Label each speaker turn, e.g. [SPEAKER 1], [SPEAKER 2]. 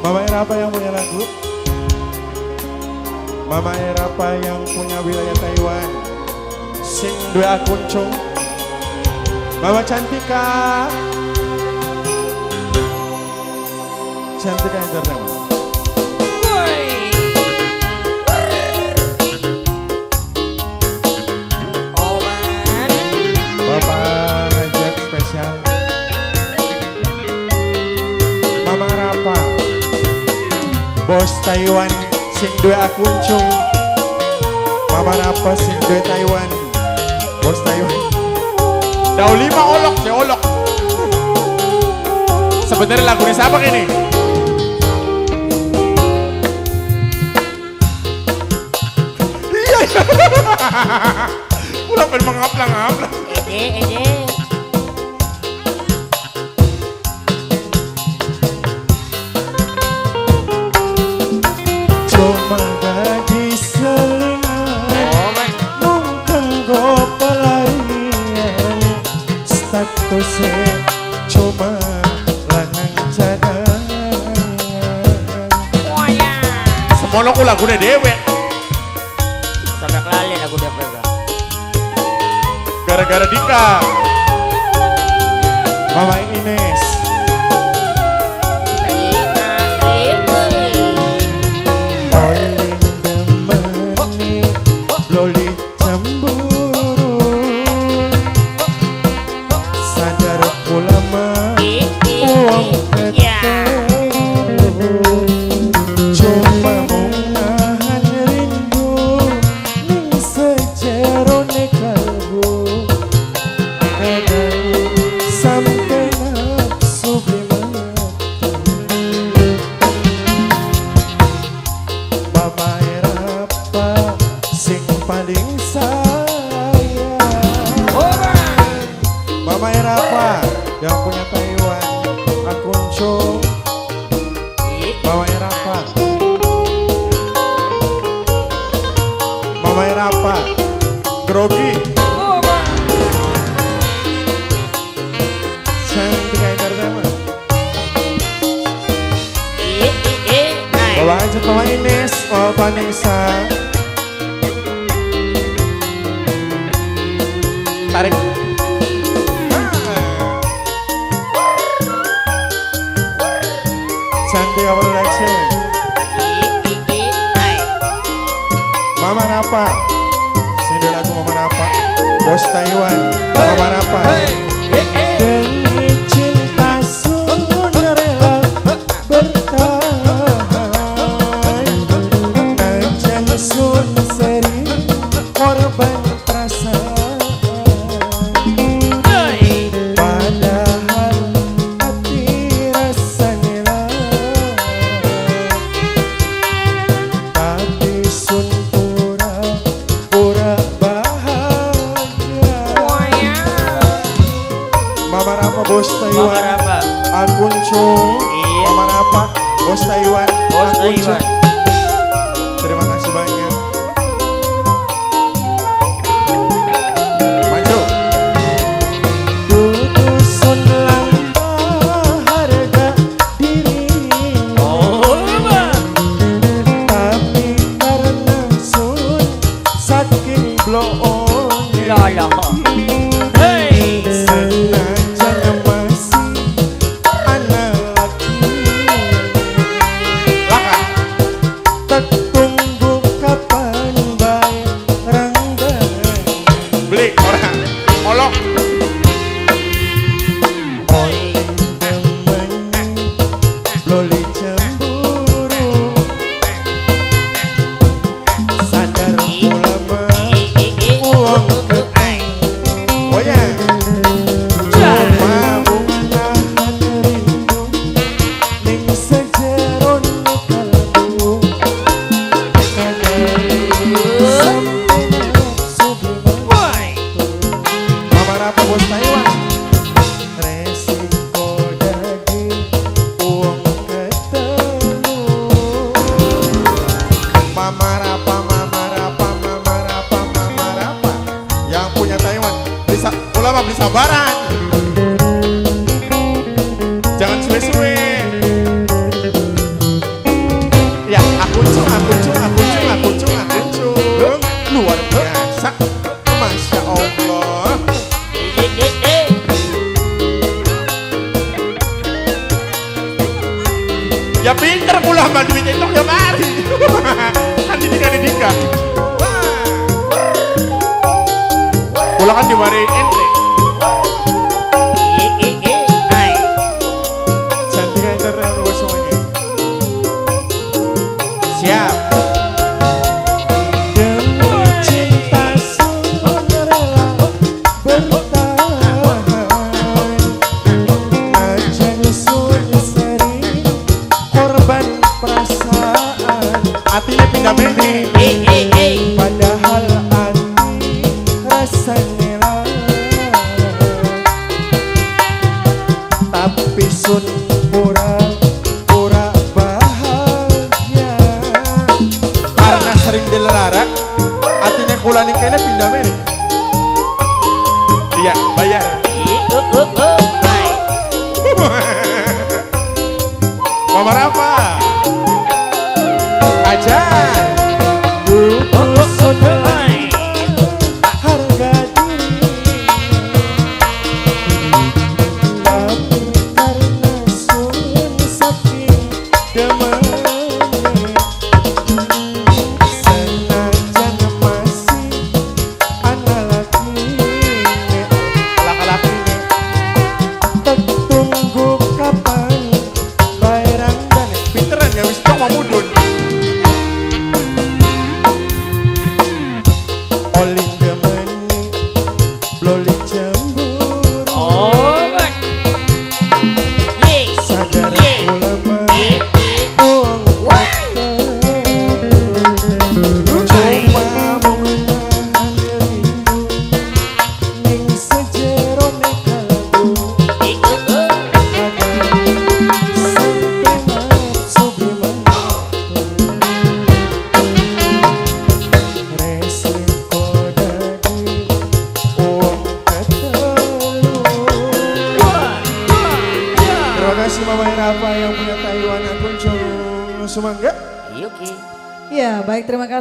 [SPEAKER 1] Mama Era apa yang punya lagu? Mama Era apa yang punya wilayah Taiwan? Sing dua akun cung. Mama Cantika. Cantika Entertainment. Bapak ngajak spesial. Mama Rapa. Bos Taiwan sing dua akun cung. Mama Rapa sing dua Taiwan. Bos Taiwan. Daun 5 olok, saya olok. Sebenarnya lagu ini siapa ini? Iya. Pulang pengen mengaplang-aplang.
[SPEAKER 2] Ede.
[SPEAKER 1] Cuma gaji selingan, mungkin go pelarian. Statusnya cuma lanang cadangan. Semono ku lagunya dewek.
[SPEAKER 2] Sampai kelali aku udah pernah.
[SPEAKER 1] Gara-gara Dika. Mama Ines. Oling demeni, loli cemburu. Sadar pula mah uang ketemu. Cuma mau nahan rindu ning sejerone kalbu. Sampai nafsu Mama Era apa sing paling sayang? Mama Era apa yang punya Taiwan? Akun cung. Mama Era apa? Mama Era apa? Grogi. Cantika Entertainment. Bawa aja Mama Ines, Mama Vanessa. Tarik. Cantika Production. Mama Rapa. Sini lagu Mama Rapa. Bos Taiwan. Mama Rapa. Demi cinta sun rela bertahan. Ajang sun seri korban perasaan. Padahal hati rasanya tapi sun pura-pura bahagia. Mama Rapa Bos Taiwan. Akun cung. Mama Rapa Bos Taiwan. Akun cung. Terima kasih banyak. Maju. Tutusun lambah harga diri. Tapi karena sun saking bloonnya. Senajan masih anak laki. Tak tunggu kapan baik rangga. Beli orang olok. Oling demeni, loli cemburu. Sadar pula mah uang ketemu. Oh ya. Cuma nahan rindu ning sejeron kalbu. Sampai nafsu Mama Rapa Bos Taiwan. Resiko daging uang ketemu. Ya pinter pula mah duit itu ya mari. Kan didika. Pula kan dimari ente.
[SPEAKER 2] Hai.
[SPEAKER 1] Cantika internet buat semuanya. Siap. Demi cinta sungguh rela bertahan. Ajang sunyi sering korban perasaan. Hatinya pindah bene. Padahal hati rasanya lah. Tapi sun pura-pura bahagia karena sering dilarak hatinya kulani kayaknya pindah mere. Iya bayar.
[SPEAKER 2] Hai.
[SPEAKER 1] Mama Rafa ajar
[SPEAKER 2] Hai.
[SPEAKER 1] harga diri. Tapi karena sun saking demennya, senajan masih anak laki-laki tertunggu kapan bayaran dan pinteran ya wis cok mamudun. Oleh demeni loli cemburu sadar ulama buang waktu cuma menahan rindu ning sejerone kalbu ada sampai nafsu resiko dadi uang ketelu. Terima kasih Mama Rafa yang punya Taiwan Akuncung Sumangga.
[SPEAKER 2] Oke.
[SPEAKER 3] Ya, baik terima kasih.